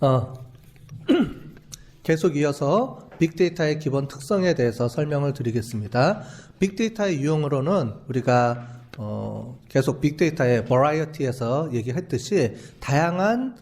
어, 계속 이어서 빅데이터의 기본 특성에 대해서 설명을 드리겠습니다. 빅데이터의 유형으로는 우리가 계속 빅데이터의 버라이어티에서 얘기했듯이 다양한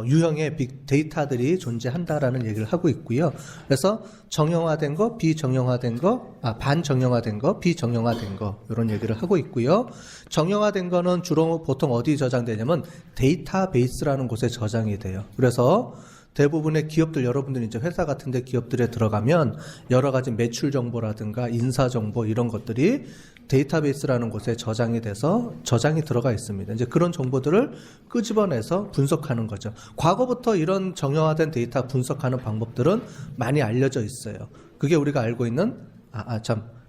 유형의 빅데이터들이 존재한다라는 얘기를 하고 있고요. 그래서 정형화된 거, 비정형화된 거, 반정형화된 거, 비정형화된 거 이런 얘기를 하고 있고요. 정형화된 거는 주로 보통 어디 저장되냐면 데이터베이스라는 곳에 저장이 돼요. 그래서 대부분의 기업들, 여러분들 이제 회사 같은데 기업들에 들어가면 여러 가지 매출 정보라든가 인사 정보 이런 것들이 데이터베이스라는 곳에 저장이 돼서 저장이 들어가 있습니다. 이제 그런 정보들을 끄집어내서 분석하는 거죠. 과거부터 이런 정형화된 데이터 분석하는 방법들은 많이 알려져 있어요. 그게 우리가 알고 있는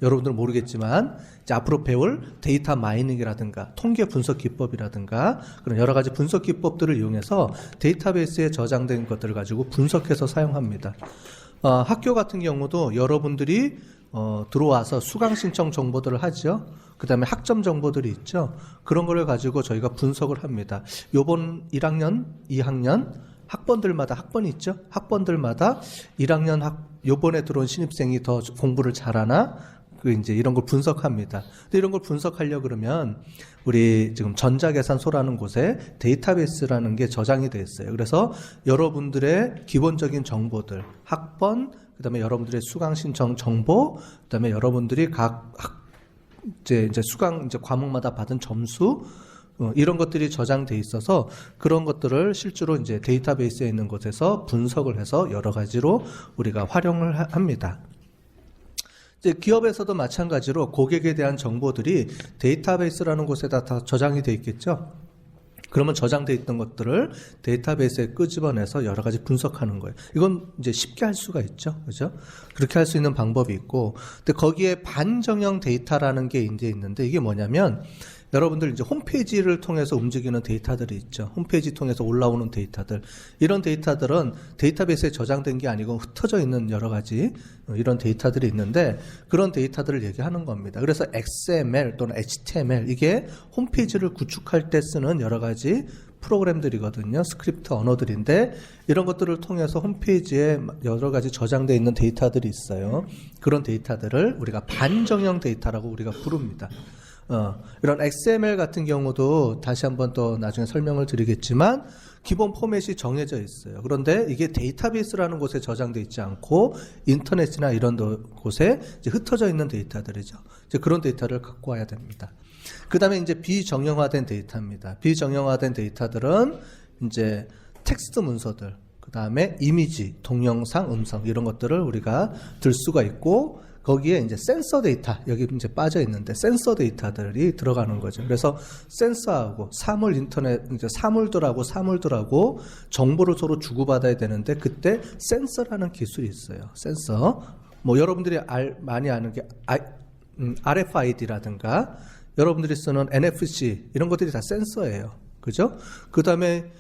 여러분들은 모르겠지만 이제 앞으로 배울 데이터 마이닝이라든가 통계 분석 기법이라든가 그런 여러 가지 분석 기법들을 이용해서 데이터베이스에 저장된 것들을 가지고 분석해서 사용합니다. 학교 같은 경우도 여러분들이 들어와서 수강 신청 정보들을 하죠. 그 다음에 학점 정보들이 있죠. 그런 거를 가지고 저희가 분석을 합니다. 요번 1학년, 2학년 학번들마다 학번이 있죠. 학번들마다 1학년 요번에 들어온 신입생이 더 공부를 잘하나? 이제 이런 걸 분석합니다. 근데 이런 걸 분석하려고 그러면 우리 지금 전자계산소라는 곳에 데이터베이스라는 게 저장이 되어 있어요. 그래서 여러분들의 기본적인 정보들, 학번, 그다음에 여러분들의 수강 신청 정보, 그다음에 여러분들이 각 이제 수강 과목마다 받은 점수 이런 것들이 저장돼 있어서 그런 것들을 실제로 이제 데이터베이스에 있는 곳에서 분석을 해서 여러 가지로 우리가 활용을 합니다. 이제 기업에서도 마찬가지로 고객에 대한 정보들이 데이터베이스라는 곳에다 다 저장이 돼 있겠죠. 그러면 저장돼 있던 것들을 데이터베이스에 끄집어내서 여러 가지 분석하는 거예요. 이건 이제 쉽게 할 수가 있죠. 그죠? 그렇게 할 수 있는 방법이 있고, 근데 거기에 반정형 데이터라는 게 이제 있는데 이게 뭐냐면 여러분들 이제 홈페이지를 통해서 움직이는 데이터들이 있죠. 홈페이지 통해서 올라오는 데이터들. 이런 데이터들은 데이터베이스에 저장된 게 아니고 흩어져 있는 여러 가지 이런 데이터들이 있는데 그런 데이터들을 얘기하는 겁니다. 그래서 XML 또는 HTML 이게 홈페이지를 구축할 때 쓰는 여러 가지 프로그램들이거든요. 스크립트 언어들인데 이런 것들을 통해서 홈페이지에 여러 가지 저장되어 있는 데이터들이 있어요. 그런 데이터들을 우리가 반정형 데이터라고 우리가 부릅니다. 이런 XML 같은 경우도 다시 한번 또 나중에 설명을 드리겠지만 기본 포맷이 정해져 있어요. 그런데 이게 데이터베이스라는 곳에 저장되어 있지 않고 인터넷이나 이런 곳에 이제 흩어져 있는 데이터들이죠. 이제 그런 데이터를 갖고 와야 됩니다. 그 다음에 이제 비정형화된 데이터입니다. 비정형화된 데이터들은 이제 텍스트 문서들, 그 다음에 이미지, 동영상, 음성 이런 것들을 우리가 들 수가 있고 거기에 이제 센서 데이터, 여기 이제 빠져 있는데 센서 데이터들이 들어가는 거죠. 그래서 센서하고 사물 인터넷, 이제 사물들하고 정보를 서로 주고받아야 되는데 그때 센서라는 기술이 있어요. 센서. 뭐 여러분들이 많이 아는 게 RFID라든가 여러분들이 쓰는 NFC 이런 것들이 다 센서예요. 그죠? 그 다음에,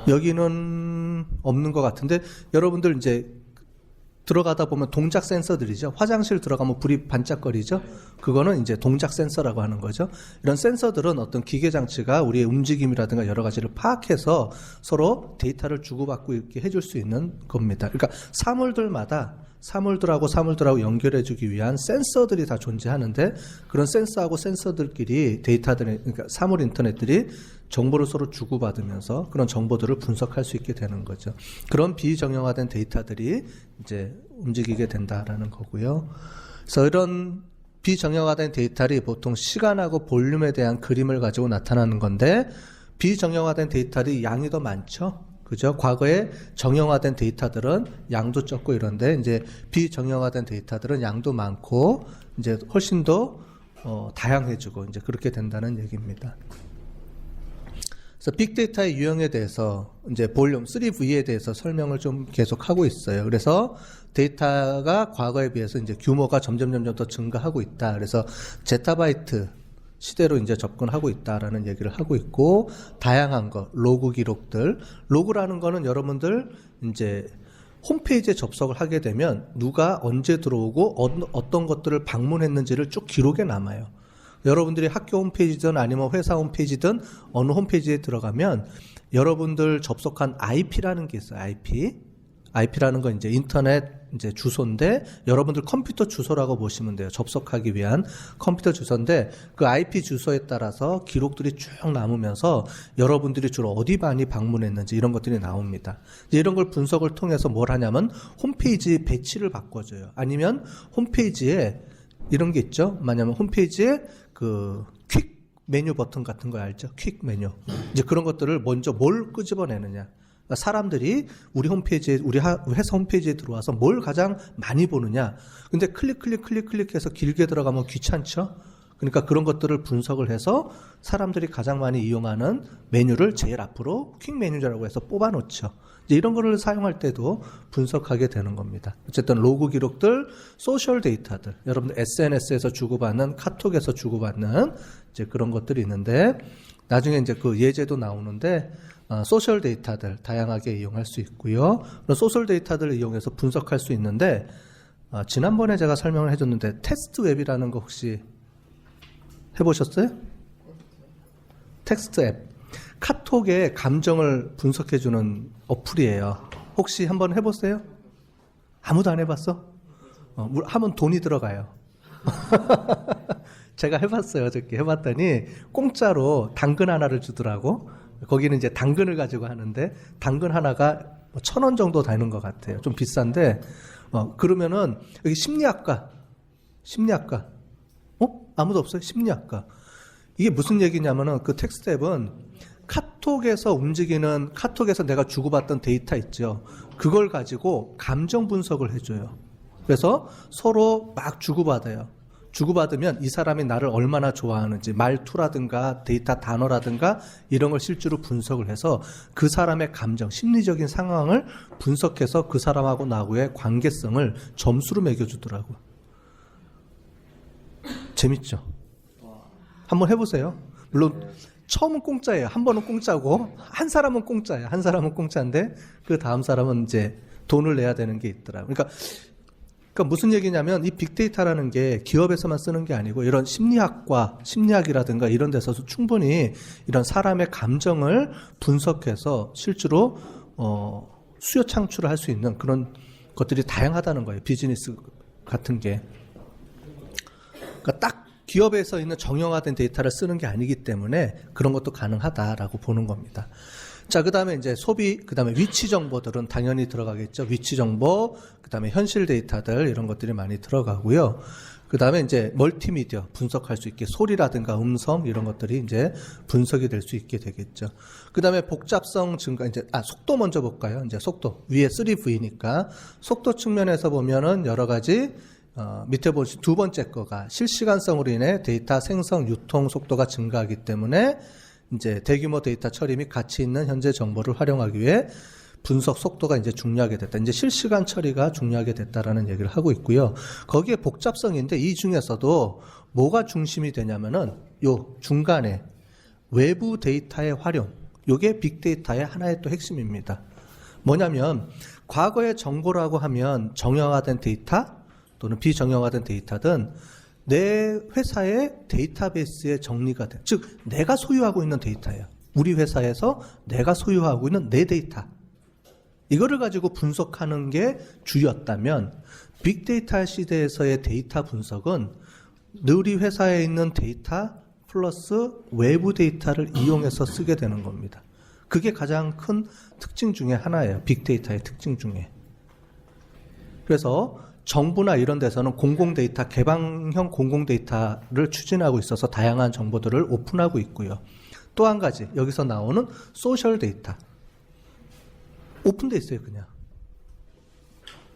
여기는 없는 것 같은데 여러분들 이제 들어가다 보면 동작 센서들이죠. 화장실 들어가면 불이 반짝거리죠. 그거는 이제 동작 센서라고 하는 거죠. 이런 센서들은 어떤 기계 장치가 우리의 움직임이라든가 여러 가지를 파악해서 서로 데이터를 주고받고 이렇게 해줄 수 있는 겁니다. 그러니까 사물들하고 연결해주기 위한 센서들이 다 존재하는데 그런 센서하고 센서들끼리 데이터들이, 그러니까 사물 인터넷들이 정보를 서로 주고받으면서 그런 정보들을 분석할 수 있게 되는 거죠. 그런 비정형화된 데이터들이 이제 움직이게 된다라는 거고요. 그래서 이런 비정형화된 데이터들이 보통 시간하고 볼륨에 대한 그림을 가지고 나타나는 건데 비정형화된 데이터들이 양이 더 많죠. 그죠? 과거에 정형화된 데이터들은 양도 적고 이런데 이제 비정형화된 데이터들은 양도 많고 이제 훨씬 더 다양해지고 이제 그렇게 된다는 얘기입니다. 그래서 빅데이터의 유형에 대해서 이제 볼륨 3V에 대해서 설명을 좀 계속 하고 있어요. 그래서 데이터가 과거에 비해서 이제 규모가 점점 더 증가하고 있다. 그래서 제타바이트 시대로 이제 접근하고 있다라는 얘기를 하고 있고 다양한 거 로그 기록들 로그라는 거는 여러분들 이제 홈페이지에 접속을 하게 되면 누가 언제 들어오고 어떤 것들을 방문했는지를 쭉 기록에 남아요. 여러분들이 학교 홈페이지든 아니면 회사 홈페이지든 어느 홈페이지에 들어가면 여러분들 접속한 IP라는 게 있어요. IP라는 건 이제 인터넷 이제 주소인데 여러분들 컴퓨터 주소라고 보시면 돼요. 접속하기 위한 컴퓨터 주소인데 그 IP 주소에 따라서 기록들이 쭉 남으면서 여러분들이 주로 어디 많이 방문했는지 이런 것들이 나옵니다. 이제 이런 걸 분석을 통해서 뭘 하냐면 홈페이지 배치를 바꿔줘요. 아니면 홈페이지에 이런 게 있죠. 만약에 홈페이지에 그 퀵 메뉴 버튼 같은 거 알죠? 퀵 메뉴. 이제 그런 것들을 먼저 뭘 끄집어내느냐. 그러니까 사람들이 우리 홈페이지에, 우리 회사 홈페이지에 들어와서 뭘 가장 많이 보느냐. 근데 클릭해서 길게 들어가면 귀찮죠? 그러니까 그런 것들을 분석을 해서 사람들이 가장 많이 이용하는 메뉴를 제일 앞으로 퀵 메뉴라고 해서 뽑아놓죠. 이제 이런 거를 사용할 때도 분석하게 되는 겁니다. 어쨌든 로그 기록들, 소셜 데이터들, 여러분들 SNS에서 주고받는, 카톡에서 주고받는 이제 그런 것들이 있는데 나중에 이제 그 예제도 나오는데 소셜 데이터들 다양하게 이용할 수 있고요. 그런 소셜 데이터들을 이용해서 분석할 수 있는데 지난번에 제가 설명을 해줬는데 테스트 웹이라는 거 혹시 해보셨어요? 텍스트 앱. 카톡의 감정을 분석해주는 어플이에요. 혹시 한번 해보세요? 아무도 안 해봤어? 하면 돈이 들어가요. 제가 해봤어요. 어저께 해봤더니 공짜로 당근 하나를 주더라고. 거기는 이제 당근을 가지고 하는데 당근 하나가 1,000원 정도 되는 것 같아요. 좀 비싼데 그러면은 여기 심리학과 아무도 없어요? 심리학과. 이게 무슨 얘기냐면은 그 텍스트 앱은 카톡에서 움직이는, 카톡에서 내가 주고받던 데이터 있죠. 그걸 가지고 감정 분석을 해줘요. 그래서 서로 막 주고받아요. 주고받으면 이 사람이 나를 얼마나 좋아하는지, 말투라든가 데이터 단어라든가 이런 걸 실제로 분석을 해서 그 사람의 감정, 심리적인 상황을 분석해서 그 사람하고 나하고의 관계성을 점수로 매겨주더라고요. 재밌죠? 한번 해보세요. 물론 처음은 공짜예요. 한 번은 공짜고 한 사람은 공짜예요. 한 사람은 공짜인데 그 다음 사람은 이제 돈을 내야 되는 게 있더라고요. 그러니까 무슨 얘기냐면 이 빅데이터라는 게 기업에서만 쓰는 게 아니고 이런 심리학이라든가 이런 데서도 충분히 이런 사람의 감정을 분석해서 실제로 수요 창출을 할 수 있는 그런 것들이 다양하다는 거예요. 비즈니스 같은 게. 그러니까 딱 기업에서 있는 정형화된 데이터를 쓰는 게 아니기 때문에 그런 것도 가능하다라고 보는 겁니다. 자, 그 다음에 이제 소비, 그 다음에 위치 정보들은 당연히 들어가겠죠. 위치 정보, 그 다음에 현실 데이터들, 이런 것들이 많이 들어가고요. 그 다음에 이제 멀티미디어 분석할 수 있게 소리라든가 음성, 이런 것들이 이제 분석이 될 수 있게 되겠죠. 그 다음에 복잡성 증가, 이제, 속도 먼저 볼까요? 이제 속도. 위에 3V니까. 속도 측면에서 보면은 여러 가지 밑에 보시 두 번째 거가 실시간성으로 인해 데이터 생성, 유통 속도가 증가하기 때문에 이제 대규모 데이터 처리 및 가치 있는 현재 정보를 활용하기 위해 분석 속도가 이제 중요하게 됐다. 이제 실시간 처리가 중요하게 됐다라는 얘기를 하고 있고요. 거기에 복잡성인데 이 중에서도 뭐가 중심이 되냐면은 요 중간에 외부 데이터의 활용. 요게 빅데이터의 하나의 또 핵심입니다. 뭐냐면 과거의 정보라고 하면 정형화된 데이터 또는 비정형화된 데이터든 내 회사의 데이터베이스에 정리가 돼. 즉 내가 소유하고 있는 데이터예요. 우리 회사에서 내가 소유하고 있는 내 데이터. 이거를 가지고 분석하는 게 주였다면 빅데이터 시대에서의 데이터 분석은 우리 회사에 있는 데이터 플러스 외부 데이터를 이용해서 쓰게 되는 겁니다. 그게 가장 큰 특징 중에 하나예요. 빅데이터의 특징 중에. 그래서 정부나 이런 데서는 공공데이터, 개방형 공공데이터를 추진하고 있어서 다양한 정보들을 오픈하고 있고요. 또 한 가지, 여기서 나오는 소셜 데이터. 오픈돼 있어요, 그냥.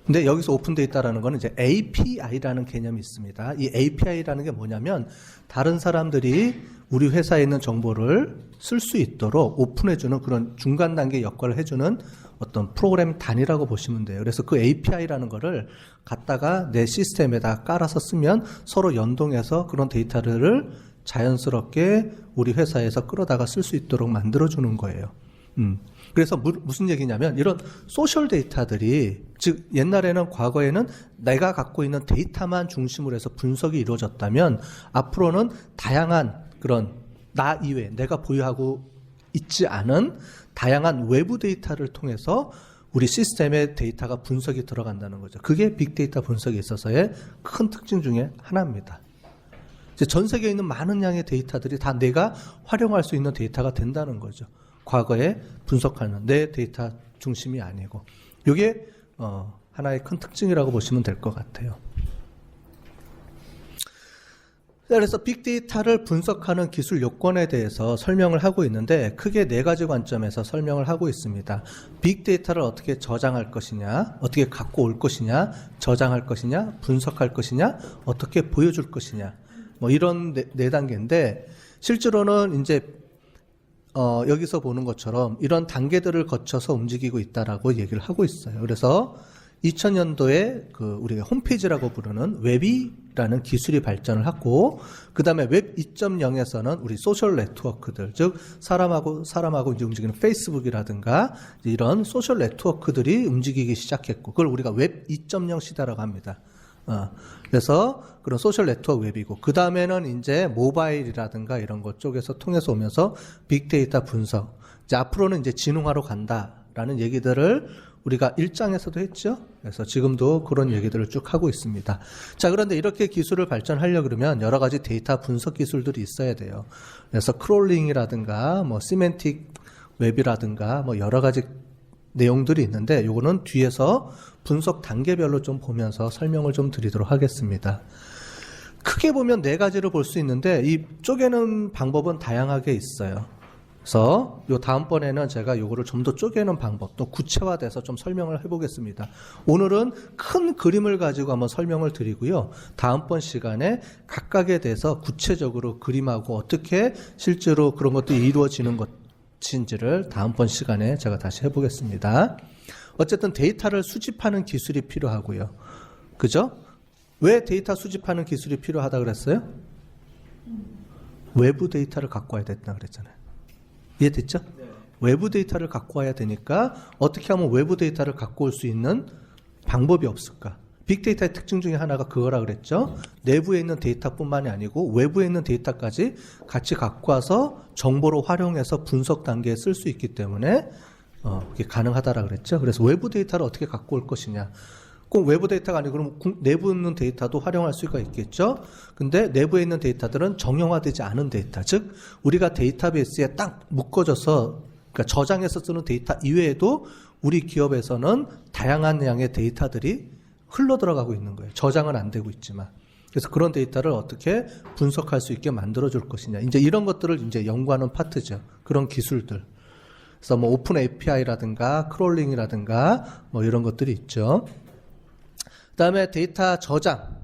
근데 여기서 오픈데이터라는 거는 이제 API라는 개념이 있습니다. 이 API라는 게 뭐냐면 다른 사람들이 우리 회사에 있는 정보를 쓸 수 있도록 오픈해주는 그런 중간 단계 역할을 해주는 어떤 프로그램 단위라고 보시면 돼요. 그래서 그 API라는 거를 갖다가 내 시스템에다 깔아서 쓰면 서로 연동해서 그런 데이터를 자연스럽게 우리 회사에서 끌어다가 쓸 수 있도록 만들어주는 거예요. 그래서 무슨 얘기냐면 이런 소셜 데이터들이 즉 옛날에는 과거에는 내가 갖고 있는 데이터만 중심으로 해서 분석이 이루어졌다면 앞으로는 다양한 그런 나 이외에 내가 보유하고 있지 않은 다양한 외부 데이터를 통해서 우리 시스템의 데이터가 분석이 들어간다는 거죠. 그게 빅데이터 분석에 있어서의 큰 특징 중에 하나입니다. 이제 전 세계에 있는 많은 양의 데이터들이 다 내가 활용할 수 있는 데이터가 된다는 거죠. 과거에 분석하는 내 데이터 중심이 아니고. 이게 하나의 큰 특징이라고 보시면 될 것 같아요. 그래서 빅데이터를 분석하는 기술 요건에 대해서 설명을 하고 있는데 크게 4가지 관점에서 설명을 하고 있습니다. 빅데이터를 어떻게 저장할 것이냐, 어떻게 갖고 올 것이냐, 저장할 것이냐, 분석할 것이냐, 어떻게 보여줄 것이냐, 뭐 이런 네 단계인데 실제로는 이제 여기서 보는 것처럼 이런 단계들을 거쳐서 움직이고 있다라고 얘기를 하고 있어요. 그래서 2000년도에 우리가 홈페이지라고 부르는 웹이라는 기술이 발전을 하고, 그 다음에 웹 2.0에서는 우리 소셜 네트워크들, 즉 사람하고 이제 움직이는 페이스북이라든가 이런 소셜 네트워크들이 움직이기 시작했고, 그걸 우리가 웹 2.0 시대라고 합니다. 그래서 그런 소셜 네트워크 웹이고, 그 다음에는 이제 모바일이라든가 이런 것 쪽에서 통해서 오면서 빅데이터 분석, 이제 앞으로는 이제 진흥화로 간다라는 얘기들을 우리가 1장에서도 했죠. 그래서 지금도 그런 얘기들을 쭉 하고 있습니다. 자, 그런데 이렇게 기술을 발전하려고 그러면 여러 가지 데이터 분석 기술들이 있어야 돼요. 그래서 크롤링이라든가 뭐 시멘틱 웹이라든가 뭐 여러 가지 내용들이 있는데 요거는 뒤에서 분석 단계별로 좀 보면서 설명을 좀 드리도록 하겠습니다. 크게 보면 4가지를 볼 수 있는데 이 쪼개는 방법은 다양하게 있어요. 그래서 요 다음번에는 제가 요거를 좀 더 쪼개는 방법 또 구체화돼서 좀 설명을 해보겠습니다. 오늘은 큰 그림을 가지고 한번 설명을 드리고요. 다음번 시간에 각각에 대해서 구체적으로 그림하고 어떻게 실제로 그런 것들이 이루어지는 것인지를 다음번 시간에 제가 다시 해보겠습니다. 어쨌든 데이터를 수집하는 기술이 필요하고요. 그죠? 왜 데이터 수집하는 기술이 필요하다 그랬어요? 외부 데이터를 갖고 와야 됐다 그랬잖아요. 이해됐죠? 네. 외부 데이터를 갖고 와야 되니까 어떻게 하면 외부 데이터를 갖고 올 수 있는 방법이 없을까? 빅데이터의 특징 중에 하나가 그거라 그랬죠. 내부에 있는 데이터뿐만이 아니고 외부에 있는 데이터까지 같이 갖고 와서 정보로 활용해서 분석 단계에 쓸 수 있기 때문에 그게 가능하다라 그랬죠. 그래서 외부 데이터를 어떻게 갖고 올 것이냐. 꼭 외부 데이터가 아니고 그럼 내부에 있는 데이터도 활용할 수가 있겠죠. 근데 내부에 있는 데이터들은 정형화되지 않은 데이터, 즉 우리가 데이터베이스에 딱 묶어져서 그러니까 저장해서 쓰는 데이터 이외에도 우리 기업에서는 다양한 양의 데이터들이 흘러 들어가고 있는 거예요. 저장은 안 되고 있지만. 그래서 그런 데이터를 어떻게 분석할 수 있게 만들어 줄 것이냐. 이제 이런 것들을 이제 연구하는 파트죠. 그런 기술들. 그래서 뭐 오픈 API라든가 크롤링이라든가 뭐 이런 것들이 있죠. 그 다음에 데이터 저장.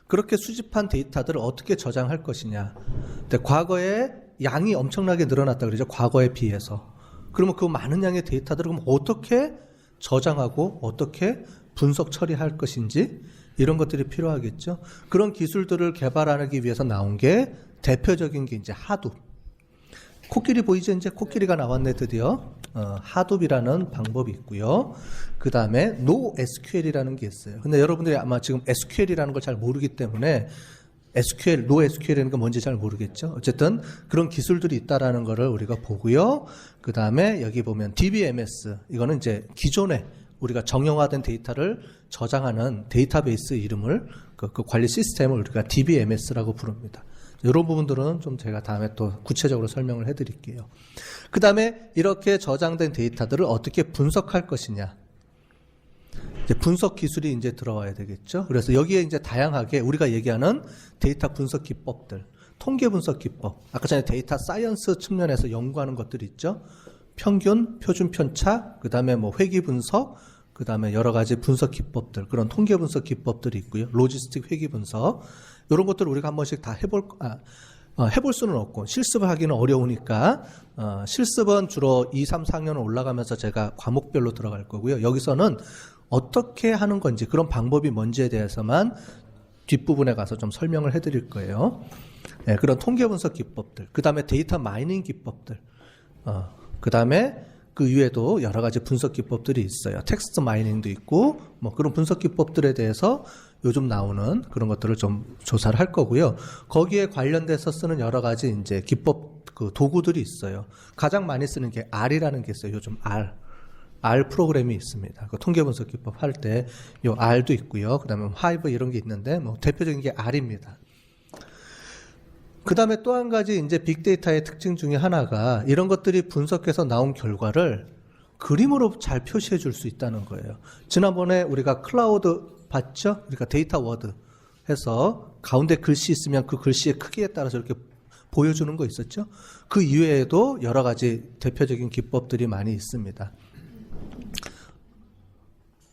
그렇게 수집한 데이터들을 어떻게 저장할 것이냐. 근데 과거에 양이 엄청나게 늘어났다 그러죠. 과거에 비해서. 그러면 그 많은 양의 데이터들을 그럼 어떻게 저장하고 어떻게 분석 처리할 것인지 이런 것들이 필요하겠죠. 그런 기술들을 개발하기 위해서 나온 게 대표적인 게 이제 하둡. 코끼리 보이죠? 이제 코끼리가 나왔네 드디어. 하둡이라는 방법이 있고요. 그 다음에 NoSQL이라는 게 있어요. 근데 여러분들이 아마 지금 SQL이라는 걸 잘 모르기 때문에 SQL, NoSQL이라는 게 뭔지 잘 모르겠죠. 어쨌든 그런 기술들이 있다라는 거를 우리가 보고요. 그 다음에 여기 보면 DBMS. 이거는 이제 기존에 우리가 정형화된 데이터를 저장하는 데이터베이스 이름을 그 관리 시스템을 우리가 DBMS라고 부릅니다. 이런 부분들은 좀 제가 다음에 또 구체적으로 설명을 해드릴게요. 그 다음에 이렇게 저장된 데이터들을 어떻게 분석할 것이냐. 이제 분석 기술이 이제 들어와야 되겠죠. 그래서 여기에 이제 다양하게 우리가 얘기하는 데이터 분석 기법들, 통계 분석 기법, 아까 전에 데이터 사이언스 측면에서 연구하는 것들이 있죠. 평균, 표준 편차, 그 다음에 뭐 회귀 분석, 그 다음에 여러 가지 분석 기법들, 그런 통계 분석 기법들이 있고요. 로지스틱 회귀 분석. 이런 것들을 우리가 한 번씩 다 해볼 수는 없고 실습을 하기는 어려우니까 실습은 주로 2, 3, 4학년 올라가면서 제가 과목별로 들어갈 거고요. 여기서는 어떻게 하는 건지 그런 방법이 뭔지에 대해서만 뒷부분에 가서 좀 설명을 해드릴 거예요. 네, 그런 통계 분석 기법들, 그 다음에 데이터 마이닝 기법들, 그 다음에 그 이외에도 여러 가지 분석 기법들이 있어요. 텍스트 마이닝도 있고 뭐 그런 분석 기법들에 대해서 요즘 나오는 그런 것들을 좀 조사를 할 거고요. 거기에 관련돼서 쓰는 여러 가지 이제 기법 그 도구들이 있어요. 가장 많이 쓰는 게 R이라는 게 있어요. 요즘 R 프로그램이 있습니다. 그 통계 분석 기법 할 때 요 R도 있고요. 그다음에 하이브 이런 게 있는데 뭐 대표적인 게 R입니다. 그 다음에 또 한 가지 이제 빅데이터의 특징 중에 하나가 이런 것들이 분석해서 나온 결과를 그림으로 잘 표시해 줄 수 있다는 거예요. 지난번에 우리가 클라우드 봤죠? 우리가 데이터 워드 해서 가운데 글씨 있으면 그 글씨의 크기에 따라서 이렇게 보여주는 거 있었죠? 그 이외에도 여러 가지 대표적인 기법들이 많이 있습니다.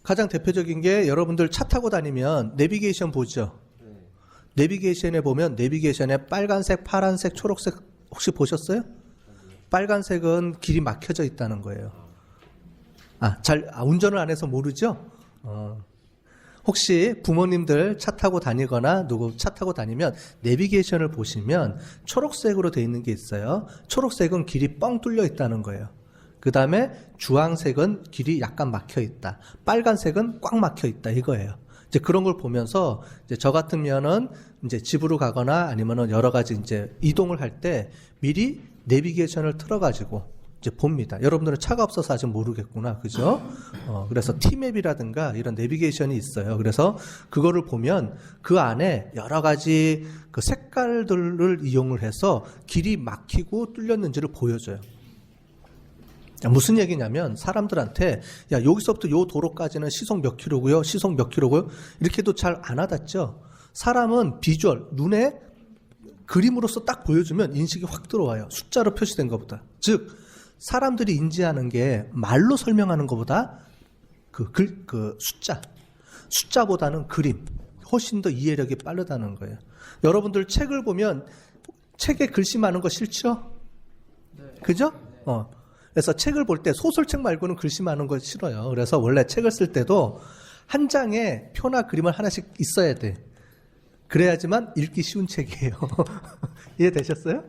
가장 대표적인 게 여러분들 차 타고 다니면 내비게이션 보죠? 내비게이션에 보면 내비게이션에 빨간색, 파란색, 초록색 혹시 보셨어요? 빨간색은 길이 막혀져 있다는 거예요. 운전을 안 해서 모르죠? 혹시 부모님들 차 타고 다니거나 누구 차 타고 다니면 내비게이션을 보시면 초록색으로 되어 있는 게 있어요. 초록색은 길이 뻥 뚫려 있다는 거예요. 그 다음에 주황색은 길이 약간 막혀 있다. 빨간색은 꽉 막혀 있다 이거예요. 이제 그런 걸 보면서 이제 저 같으면은 이제 집으로 가거나 아니면은 여러 가지 이제 이동을 할 때 미리 내비게이션을 틀어가지고 이제 봅니다. 여러분들은 차가 없어서 아직 모르겠구나, 그죠? 그래서 T맵이라든가 이런 내비게이션이 있어요. 그래서 그거를 보면 그 안에 여러 가지 그 색깔들을 이용을 해서 길이 막히고 뚫렸는지를 보여줘요. 무슨 얘기냐면 사람들한테 야 여기서부터 요 도로까지는 시속 몇 킬로고요, 시속 몇 킬로고요 이렇게도 잘 안 와닿죠. 사람은 비주얼 눈에 그림으로서 딱 보여주면 인식이 확 들어와요. 숫자로 표시된 것보다. 즉 사람들이 인지하는 게 말로 설명하는 것보다 그 숫자보다는 그림 훨씬 더 이해력이 빠르다는 거예요. 여러분들 책을 보면 책에 글씨 많은 거 싫죠? 그죠? 그래서 책을 볼 때 소설책 말고는 글씨 많은 거 싫어요. 그래서 원래 책을 쓸 때도 한 장에 표나 그림을 하나씩 있어야 돼. 그래야지만 읽기 쉬운 책이에요. 이해되셨어요?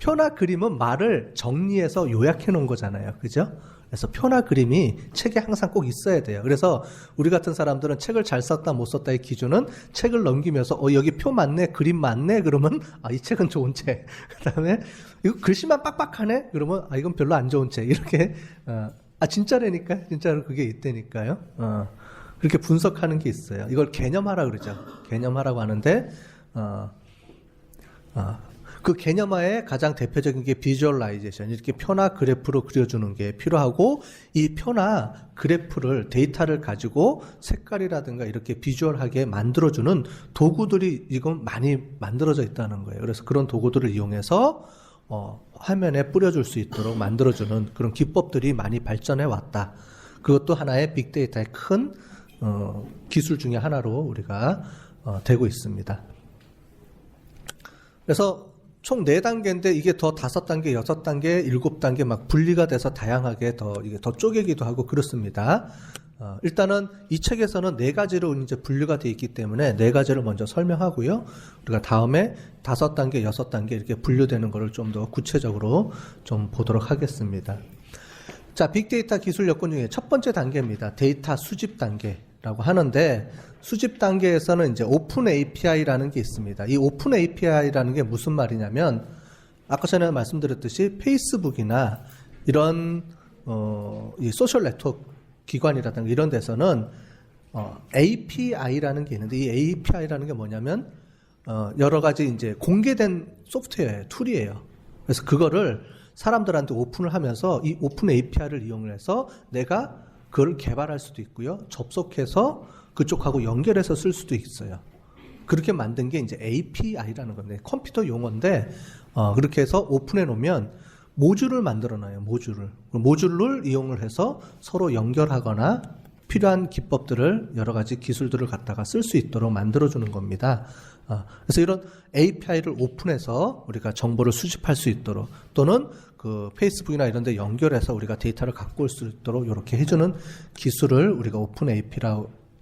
표나 그림은 말을 정리해서 요약해 놓은 거잖아요. 그죠? 그래서 표나 그림이 책에 항상 꼭 있어야 돼요. 그래서 우리 같은 사람들은 책을 잘 썼다 못 썼다의 기준은 책을 넘기면서 여기 표 맞네, 그림 맞네 그러면 이 책은 좋은 책. 그다음에 이거 글씨만 빡빡하네 그러면 이건 별로 안 좋은 책. 이렇게 진짜라니까 진짜로 그게 있다니까요. 그렇게 분석하는 게 있어요. 이걸 개념화라 그러죠. 개념화라고 하는데 그 개념화의 가장 대표적인 게 비주얼라이제이션, 이렇게 표나 그래프로 그려주는 게 필요하고, 이 표나 그래프를 데이터를 가지고 색깔이라든가 이렇게 비주얼하게 만들어주는 도구들이 지금 많이 만들어져 있다는 거예요. 그래서 그런 도구들을 이용해서 화면에 뿌려줄 수 있도록 만들어주는 그런 기법들이 많이 발전해 왔다. 그것도 하나의 빅데이터의 큰 기술 중에 하나로 우리가 되고 있습니다. 그래서 총 4단계인데 이게 더 5단계, 6단계, 7단계 막 분리가 돼서 다양하게 이게 더 쪼개기도 하고 그렇습니다. 일단은 이 책에서는 4가지로 이제 분류가 되어 있기 때문에 4가지를 먼저 설명하고요. 우리가 다음에 5단계, 6단계 이렇게 분류되는 것을 좀 더 구체적으로 좀 보도록 하겠습니다. 자, 빅데이터 기술 여건 중에 첫 번째 단계입니다. 데이터 수집 단계라고 하는데, 수집 단계에서는 이제 오픈 API라는 게 있습니다. 이 오픈 API라는 게 무슨 말이냐면, 아까 전에 말씀드렸듯이 페이스북이나 이런 이 소셜 네트워크 기관이라든가 이런 데서는 API라는 게 있는데, 이 API라는 게 뭐냐면 여러 가지 이제 공개된 소프트웨어 툴이에요. 그래서 그거를 사람들한테 오픈을 하면서 이 오픈 API를 이용해서 내가 그걸 개발할 수도 있고요. 접속해서 그쪽하고 연결해서 쓸 수도 있어요. 그렇게 만든 게 이제 API라는 건데, 컴퓨터 용어인데, 그렇게 해서 오픈해 놓으면 모듈을 만들어 놔요. 모듈을 이용을 해서 서로 연결하거나 필요한 기법들을 여러 가지 기술들을 갖다가 쓸 수 있도록 만들어 주는 겁니다. 그래서 이런 API를 오픈해서 우리가 정보를 수집할 수 있도록, 또는 그 페이스북이나 이런 데 연결해서 우리가 데이터를 갖고 올 수 있도록 이렇게 해주는 기술을 우리가 오픈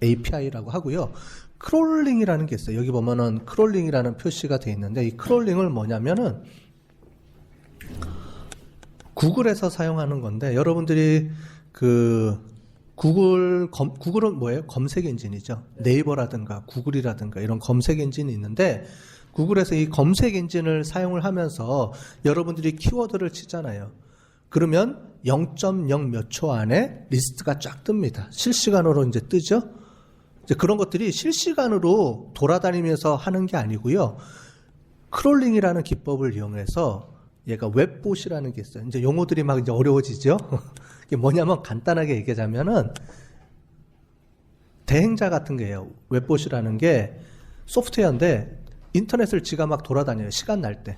API라고 하고요. 크롤링이라는 게 있어요. 여기 보면은 크롤링이라는 표시가 되어 있는데, 이 크롤링을 뭐냐면은 구글에서 사용하는 건데 여러분들이 구글은 뭐예요? 검색 엔진이죠. 네이버라든가 구글이라든가 이런 검색 엔진이 있는데 구글에서 이 검색 엔진을 사용을 하면서 여러분들이 키워드를 치잖아요. 그러면 0.0 몇 초 안에 리스트가 쫙 뜹니다. 실시간으로 이제 뜨죠. 이제 그런 것들이 실시간으로 돌아다니면서 하는 게 아니고요. 크롤링이라는 기법을 이용해서 얘가 웹봇이라는 게 있어요. 이제 용어들이 막 이제 어려워지죠. 이게 뭐냐면 간단하게 얘기하자면은 대행자 같은 거예요. 웹봇이라는 게 소프트웨어인데 인터넷을 지가 막 돌아다녀요. 시간 날 때.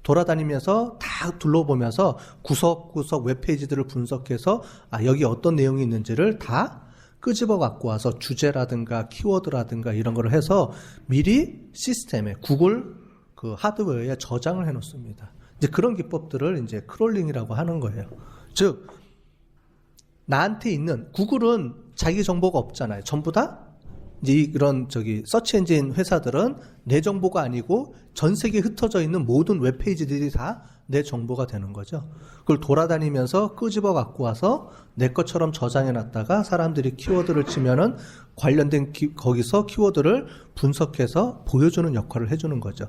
돌아다니면서 다 둘러보면서 구석구석 웹페이지들을 분석해서 여기 어떤 내용이 있는지를 다 끄집어 갖고 와서 주제라든가 키워드라든가 이런 걸 해서 미리 시스템에 구글 그 하드웨어에 저장을 해 놓습니다. 이제 그런 기법들을 이제 크롤링이라고 하는 거예요. 즉 나한테 있는 구글은 자기 정보가 없잖아요. 전부 다 이제 이런 서치 엔진 회사들은 내 정보가 아니고 전 세계에 흩어져 있는 모든 웹페이지들이 다 내 정보가 되는 거죠. 그걸 돌아다니면서 끄집어 갖고 와서 내 것처럼 저장해 놨다가 사람들이 키워드를 치면은 관련된 거기서 키워드를 분석해서 보여주는 역할을 해주는 거죠.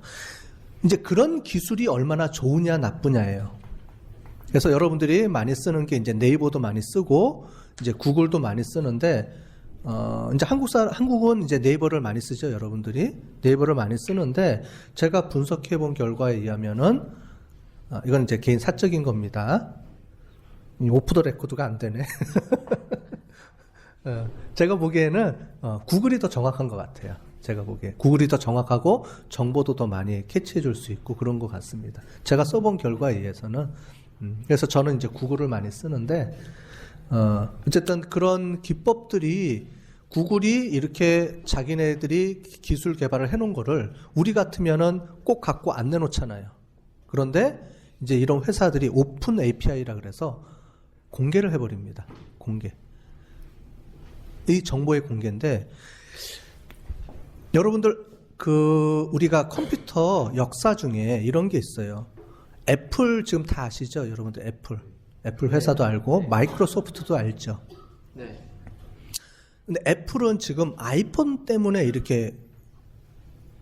이제 그런 기술이 얼마나 좋으냐 나쁘냐예요. 그래서 여러분들이 많이 쓰는 게 이제 네이버도 많이 쓰고 이제 구글도 많이 쓰는데 이제 한국은 이제 네이버를 많이 쓰죠. 여러분들이 네이버를 많이 쓰는데 제가 분석해 본 결과에 의하면은 이건 이제 개인 사적인 겁니다. 오프 더 레코드가 안 되네. 제가 보기에는 구글이 더 정확한 것 같아요. 제가 보기에 구글이 더 정확하고 정보도 더 많이 캐치해 줄 수 있고 그런 것 같습니다. 제가 써본 결과에 의해서는 그래서 저는 이제 구글을 많이 쓰는데 어쨌든 그런 기법들이 구글이 이렇게 자기네들이 기술 개발을 해놓은 거를 우리 같으면은 꼭 갖고 안 내놓잖아요. 그런데 이제 이런 회사들이 오픈 API라 그래서 공개를 해버립니다. 공개. 이 정보의 공개인데 여러분들 우리가 컴퓨터 역사 중에 이런 게 있어요. 애플 지금 다 아시죠? 여러분들 애플 회사도 알고 마이크로소프트도 알죠. 네. 근데 애플은 지금 아이폰 때문에 이렇게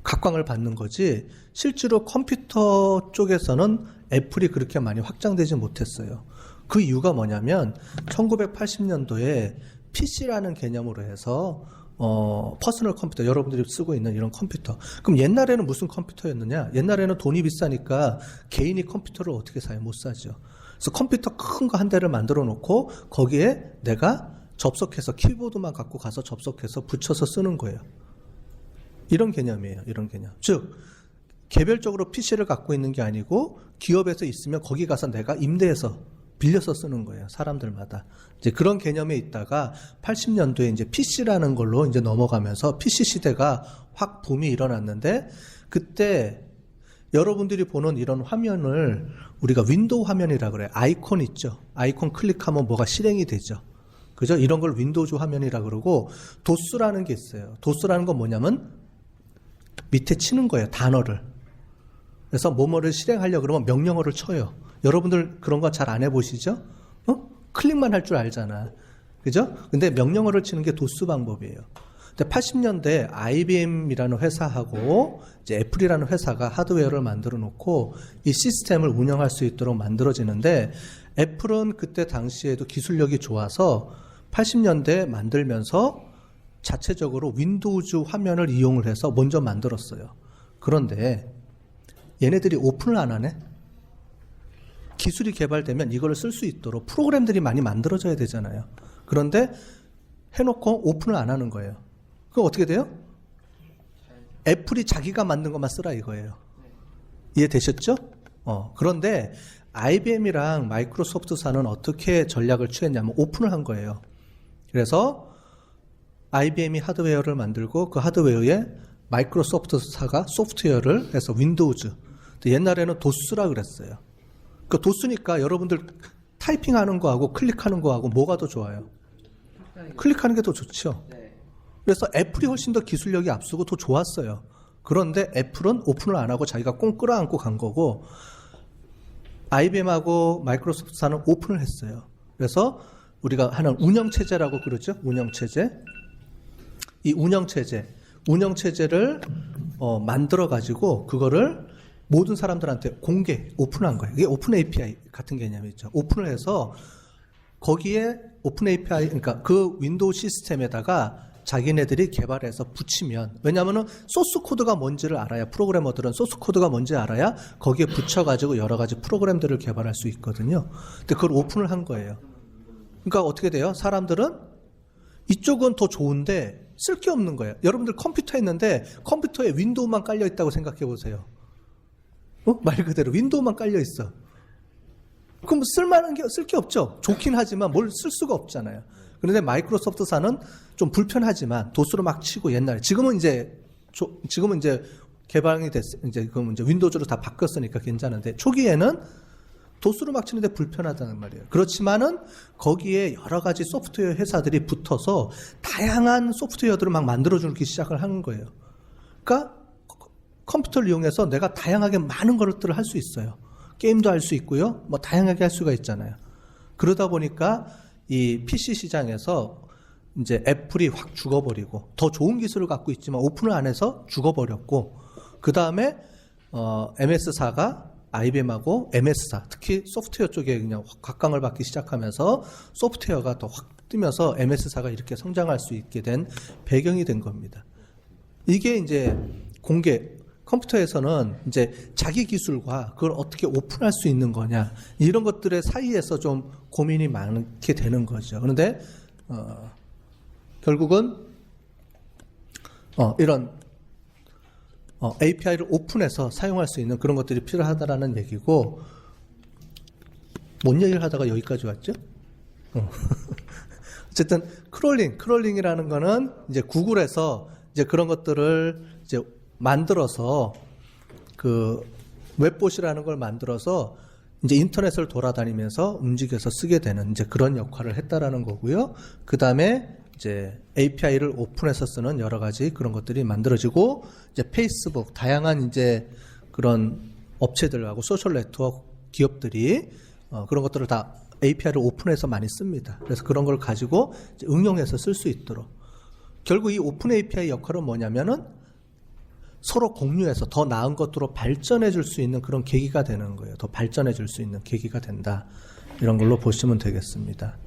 각광을 받는 거지 실제로 컴퓨터 쪽에서는 애플이 그렇게 많이 확장되지 못했어요. 그 이유가 뭐냐면 1980년도에 PC라는 개념으로 해서 퍼스널 컴퓨터 여러분들이 쓰고 있는 이런 컴퓨터. 그럼 옛날에는 무슨 컴퓨터였느냐? 옛날에는 돈이 비싸니까 개인이 컴퓨터를 어떻게 사요? 못 사죠. 그래서 컴퓨터 큰 거 한 대를 만들어 놓고 거기에 내가 접속해서 키보드만 갖고 가서 접속해서 붙여서 쓰는 거예요. 이런 개념이에요. 이런 개념. 즉 개별적으로 PC를 갖고 있는 게 아니고 기업에서 있으면 거기 가서 내가 임대해서 빌려서 쓰는 거예요. 사람들마다. 이제 그런 개념에 있다가 80년도에 이제 PC라는 걸로 이제 넘어가면서 PC 시대가 확 붐이 일어났는데 그때 여러분들이 보는 이런 화면을 우리가 윈도우 화면이라 그래요. 아이콘 있죠. 아이콘 클릭하면 뭐가 실행이 되죠. 그죠? 이런 걸 윈도우즈 화면이라 그러고 도스라는 게 있어요. 도스라는 건 뭐냐면 밑에 치는 거예요. 단어를. 그래서 뭐뭐를 실행하려고 그러면 명령어를 쳐요. 여러분들 그런 거 잘 안 해보시죠? 클릭만 할 줄 알잖아. 그죠? 근데 명령어를 치는 게 도스 방법이에요. 근데 80년대 IBM이라는 회사하고 이제 애플이라는 회사가 하드웨어를 만들어 놓고 이 시스템을 운영할 수 있도록 만들어지는데 애플은 그때 당시에도 기술력이 좋아서 80년대 만들면서 자체적으로 윈도우즈 화면을 이용을 해서 먼저 만들었어요. 그런데 얘네들이 오픈을 안 하네? 기술이 개발되면 이걸 쓸 수 있도록 프로그램들이 많이 만들어져야 되잖아요. 그런데 해놓고 오픈을 안 하는 거예요. 그럼 어떻게 돼요? 애플이 자기가 만든 것만 쓰라 이거예요. 이해되셨죠? 그런데 IBM이랑 마이크로소프트사는 어떻게 전략을 취했냐면 오픈을 한 거예요. 그래서 IBM이 하드웨어를 만들고 그 하드웨어에 마이크로소프트사가 소프트웨어를 해서 윈도우즈. 옛날에는 도스라 그랬어요. 그 도스니까 여러분들 타이핑하는 거하고 클릭하는 거하고 뭐가 더 좋아요? 클릭하는 게 더 좋죠. 그래서 애플이 훨씬 더 기술력이 앞서고 더 좋았어요. 그런데 애플은 오픈을 안 하고 자기가 꽁 끌어안고 간 거고 IBM하고 마이크로소프트사는 오픈을 했어요. 그래서 우리가 하는 운영체제라고 그러죠. 운영체제. 이 운영체제를 만들어가지고 그거를 모든 사람들한테 공개, 오픈한 거예요. 이게 오픈 API 같은 개념이죠. 오픈을 해서 거기에 오픈 API, 그러니까 그 윈도우 시스템에다가 자기네들이 개발해서 붙이면, 왜냐하면 소스 코드가 뭔지를 알아야, 프로그래머들은 소스 코드가 뭔지 알아야 거기에 붙여가지고 여러 가지 프로그램들을 개발할 수 있거든요. 근데 그걸 오픈을 한 거예요. 그러니까 어떻게 돼요? 사람들은 이쪽은 더 좋은데 쓸 게 없는 거예요. 여러분들 컴퓨터 했는데 컴퓨터에 윈도우만 깔려 있다고 생각해 보세요. 말 그대로 윈도우만 깔려 있어. 그럼 쓸만한 게 쓸 게 없죠. 좋긴 하지만 뭘 쓸 수가 없잖아요. 그런데 마이크로소프트사는 좀 불편하지만 도스로 막 치고 옛날에 지금은 이제 개방이 이제 윈도우즈로 다 바뀌었으니까 괜찮은데 초기에는 도스로 막 치는데 불편하다는 말이에요. 그렇지만은 거기에 여러 가지 소프트웨어 회사들이 붙어서 다양한 소프트웨어들을 막 만들어주기 시작을 하는 거예요. 그러니까 컴퓨터를 이용해서 내가 다양하게 많은 것들을 할 수 있어요. 게임도 할 수 있고요. 뭐 다양하게 할 수가 있잖아요. 그러다 보니까 이 PC 시장에서 이제 애플이 확 죽어버리고 더 좋은 기술을 갖고 있지만 오픈을 안 해서 죽어버렸고, 그 다음에 MS사가 IBM하고 MS사, 특히 소프트웨어 쪽에 그냥 각광을 받기 시작하면서 소프트웨어가 더 확 뜨면서 MS사가 이렇게 성장할 수 있게 된 배경이 된 겁니다. 이게 이제 컴퓨터에서는 이제 자기 기술과 그걸 어떻게 오픈할 수 있는 거냐, 이런 것들의 사이에서 좀 고민이 많게 되는 거죠. 그런데 결국은 이런 API를 오픈해서 사용할 수 있는 그런 것들이 필요하다라는 얘기고, 뭔 얘기를 하다가 여기까지 왔죠? 어쨌든 크롤링이라는 거는 이제 구글에서 이제 그런 것들을 이제 만들어서 그 웹봇이라는 걸 만들어서 이제 인터넷을 돌아다니면서 움직여서 쓰게 되는 이제 그런 역할을 했다라는 거고요. 그 다음에 이제 API를 오픈해서 쓰는 여러 가지 그런 것들이 만들어지고, 이제 페이스북, 다양한 이제 그런 업체들하고 소셜 네트워크 기업들이 그런 것들을 다 API를 오픈해서 많이 씁니다. 그래서 그런 걸 가지고 이제 응용해서 쓸 수 있도록. 결국 이 오픈 API 역할은 뭐냐면은 서로 공유해서 더 나은 것으로 발전해 줄 수 있는 그런 계기가 되는 거예요. 더 발전해 줄 수 있는 계기가 된다. 이런 걸로 보시면 되겠습니다.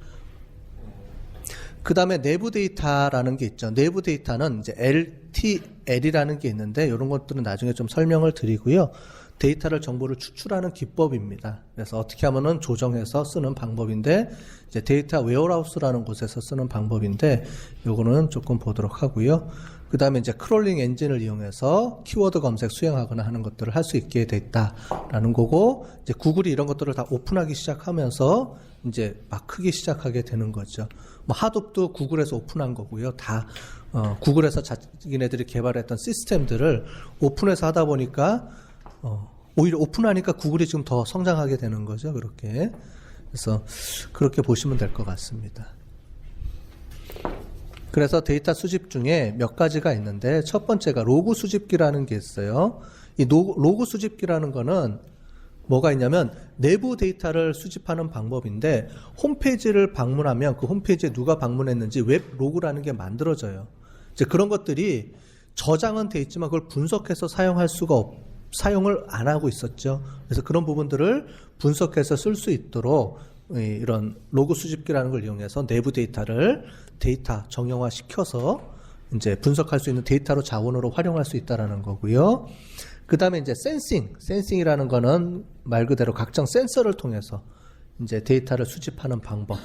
그 다음에 내부 데이터라는 게 있죠. 내부 데이터는 이제 LTL이라는 게 있는데, 이런 것들은 나중에 좀 설명을 드리고요. 데이터를, 정보를 추출하는 기법입니다. 그래서 어떻게 하면은 조정해서 쓰는 방법인데, 이제 데이터 웨어하우스라는 곳에서 쓰는 방법인데, 요거는 조금 보도록 하고요. 그 다음에 이제 크롤링 엔진을 이용해서 키워드 검색 수행하거나 하는 것들을 할 수 있게 돼 있다라는 거고, 이제 구글이 이런 것들을 다 오픈하기 시작하면서 이제 막 크기 시작하게 되는 거죠. 뭐 하둡도 구글에서 오픈한 거고요. 다 구글에서 자기네들이 개발했던 시스템들을 오픈해서 하다 보니까 오히려 오픈하니까 구글이 지금 더 성장하게 되는 거죠. 그렇게. 그래서 그렇게 보시면 될 것 같습니다. 그래서 데이터 수집 중에 몇 가지가 있는데, 첫 번째가 로그 수집기라는 게 있어요. 이 로그 수집기라는 거는 뭐가 있냐면 내부 데이터를 수집하는 방법인데, 홈페이지를 방문하면 그 홈페이지에 누가 방문했는지 웹 로그라는 게 만들어져요. 이제 그런 것들이 저장은 돼 있지만 그걸 분석해서 사용을 안 하고 있었죠. 그래서 그런 부분들을 분석해서 쓸 수 있도록 이런 로그 수집기라는 걸 이용해서 내부 데이터 정형화 시켜서 이제 분석할 수 있는 데이터로 자원으로 활용할 수 있다라는 거고요. 그 다음에 이제 센싱이라는 거는 말 그대로 각종 센서를 통해서 이제 데이터를 수집하는 방법.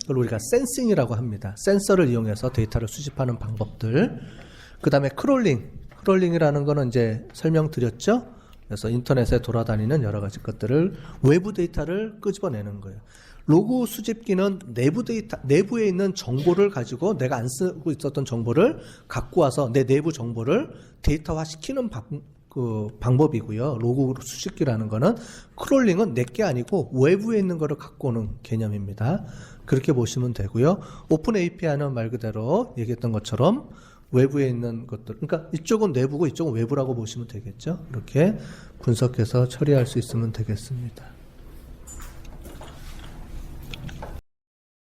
그걸 우리가 센싱이라고 합니다. 센서를 이용해서 데이터를 수집하는 방법들. 그 다음에 크롤링이라는 거는 이제 설명드렸죠. 그래서 인터넷에 돌아다니는 여러 가지 것들을, 외부 데이터를 끄집어내는 거예요. 로그 수집기는 내부에 있는 정보를 가지고 내가 안 쓰고 있었던 정보를 갖고 와서 내 내부 정보를 데이터화 시키는 방법이고요. 로그 수집기라는 거는, 크롤링은 내게 아니고 외부에 있는 거를 갖고 오는 개념입니다. 그렇게 보시면 되고요. 오픈 API는 말 그대로 얘기했던 것처럼 외부에 있는 것들, 그러니까 이쪽은 내부고 이쪽은 외부라고 보시면 되겠죠. 이렇게 분석해서 처리할 수 있으면 되겠습니다.